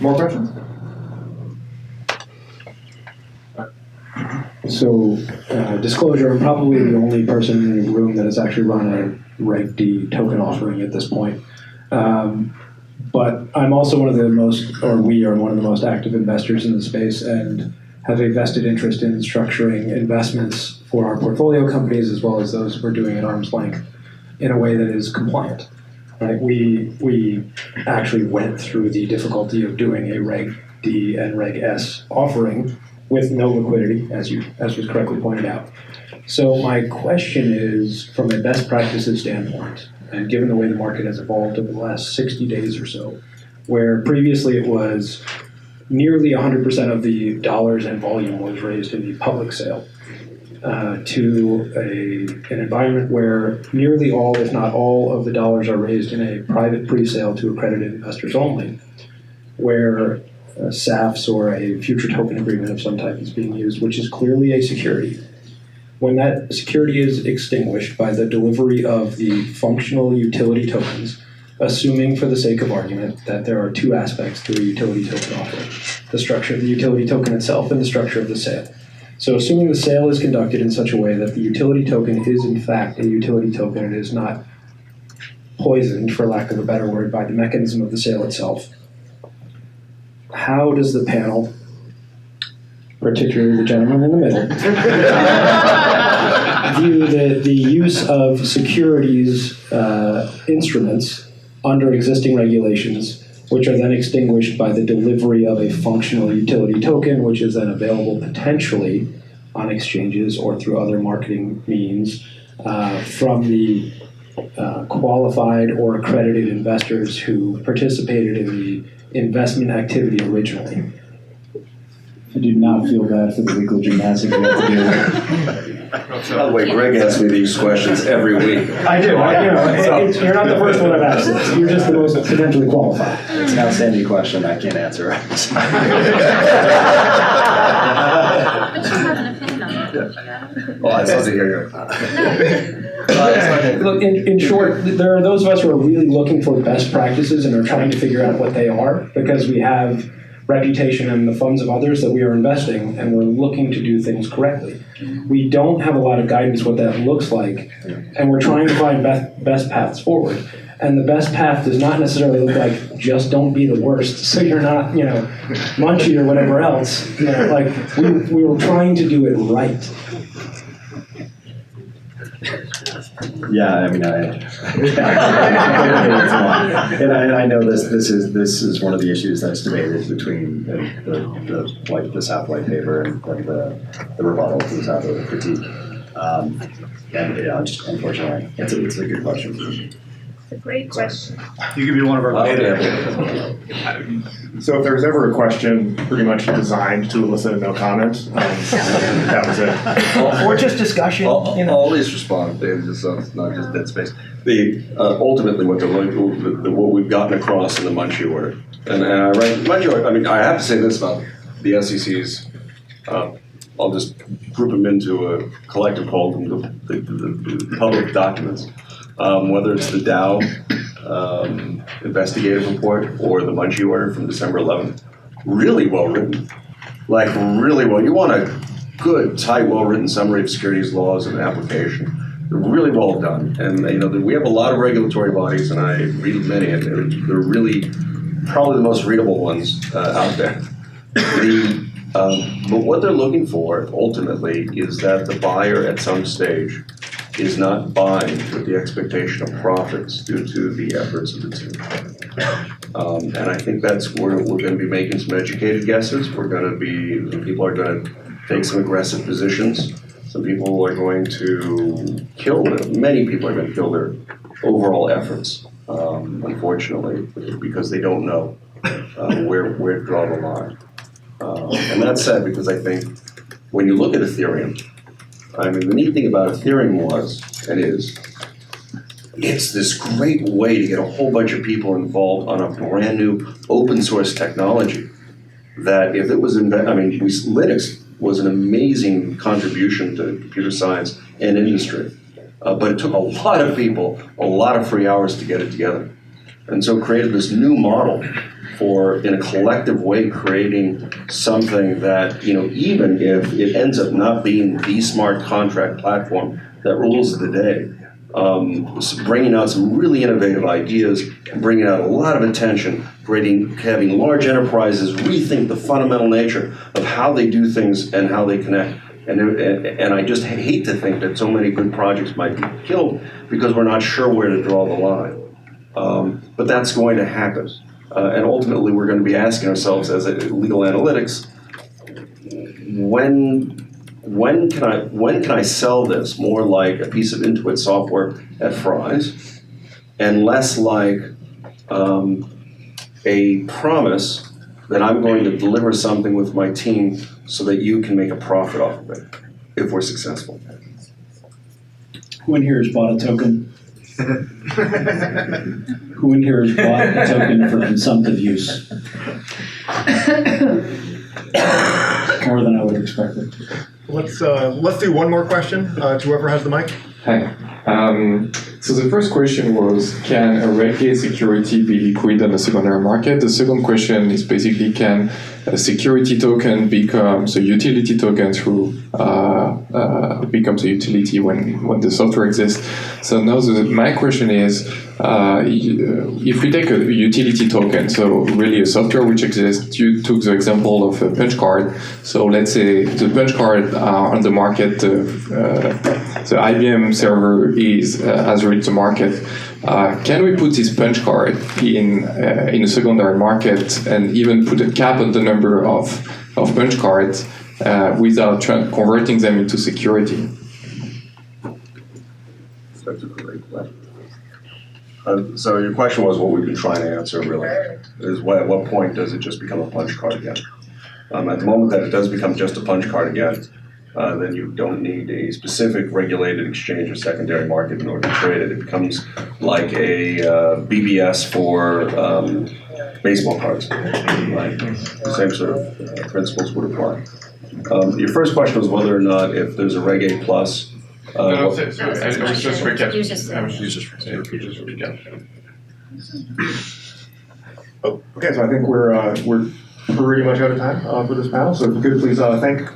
More questions? So, disclosure, I'm probably the only person in the room that has actually run a Reg D token offering at this point. But I'm also one of the most, or we are one of the most active investors in the space and have a vested interest in structuring investments for our portfolio companies as well as those we're doing at arm's length in a way that is compliant. Right? We actually went through the difficulty of doing a Reg D and Reg S offering with no liquidity, as was correctly pointed out. So my question is, from a best practices standpoint, and given the way the market has evolved over the last 60 days or so, where previously it was nearly 100% of the dollars and volume was raised in the public sale, to an environment where nearly all, if not all, of the dollars are raised in a private pre-sale to accredited investors only, where SAFs or a future token agreement of some type is being used, which is clearly a security. When that security is extinguished by the delivery of the functional utility tokens, assuming for the sake of argument that there are two aspects to a utility token offering, the structure of the utility token itself and the structure of the sale. So assuming the sale is conducted in such a way that the utility token is in fact a utility token, it is not poisoned, for lack of a better word, by the mechanism of the sale itself, how does the panel, particularly the gentleman in the middle, view the use of securities instruments under existing regulations, which are then extinguished by the delivery of a functional utility token, which is then available potentially on exchanges or through other marketing means from the qualified or accredited investors who participated in the investment activity originally? I do not feel bad for the legal gymnastics we have to do. By the way, Greg asks me these questions every week. I do. You're not the first one I've asked this. You're just the most potentially qualified. It's an outstanding question. I can't answer it. But you have an opinion on it. Well, I'd love to hear your Look, in short, there are those of us who are really looking for best practices and are trying to figure out what they are because we have reputation and the funds of others that we are investing and we're looking to do things correctly. We don't have a lot of guidance what that looks like and we're trying to find best paths forward. And the best path does not necessarily look like just don't be the worst so you're not, munchy or whatever else. We were trying to do it right. Yeah, I mean, I know this is one of the issues that's debated between the South White paper and the rebuttal to the South White critique. Just unfortunately, it's a good question. It's a great question. You could be one of our So if there was ever a question pretty much designed to elicit a no comment, that was it. Or just discussion. I'll always respond, Dave, just so it's not just dead space. Ultimately, what we've gotten across in the Munchie order, and I write Munchie order. I mean, I have to say this about the SEC's. I'll just group them into a collective called the public documents. Whether it's the Dow investigative report or the Munchie order from December 11th, really well written. Like really well. You want a good, tight, well-written summary of securities laws and application. They're really well done. And we have a lot of regulatory bodies, and I read many, and they're really probably the most readable ones out there. But what they're looking for ultimately is that the buyer at some stage is not buying with the expectation of profits due to the efforts of the team. And I think that's where we're going to be making some educated guesses. People are going to take some aggressive positions. Some people are going to many people are going to kill their overall efforts, unfortunately, because they don't know where to draw the line. And that's sad because I think when you look at Ethereum, I mean, the neat thing about Ethereum it's this great way to get a whole bunch of people involved on a brand new open source technology that if it was, Linux was an amazing contribution to computer science and industry, but it took a lot of people, a lot of free hours to get it together. And so created this new model for, in a collective way, creating something that, even if it ends up not being the smart contract platform that rules the day, bringing out some really innovative ideas, bringing out a lot of attention, having large enterprises rethink the fundamental nature of how they do things and how they connect. And I just hate to think that so many good projects might be killed because we're not sure where to draw the line. But that's going to happen. And ultimately, we're going to be asking ourselves as legal analytics, when can I sell this more like a piece of Intuit software at Fry's, and less like a promise that I'm going to deliver something with my team so that you can make a profit off of it if we're successful. Who in here has bought a token? Who in here has bought a token for consumptive use? More than I would have expected. Let's do one more question to whoever has the mic. Hi. So the first question was, can a reggae security be liquid on the secondary market? The second question is basically, can a security token becomes a utility token through becomes a utility when the software exists? So now my question is, if we take a utility token, so really a software which exists, you took the example of a punch card. So let's say the punch card on the market, the IBM server has reached the market. Can we put this punch card in a secondary market and even put a cap on the number of punch cards without converting them into security? That's a great question. So your question was what we've been trying to answer really, is at what point does it just become a punch card again? At the moment that it does become just a punch card again, then you don't need a specific regulated exchange or secondary market in order to trade it. It becomes like a BBS for baseball cards. Right? The same sort of principles would apply. Your first question was whether or not if there's a Reg A plus. I was just recap. Oh, okay, so I think we're pretty much out of time for this panel. So if you could please thank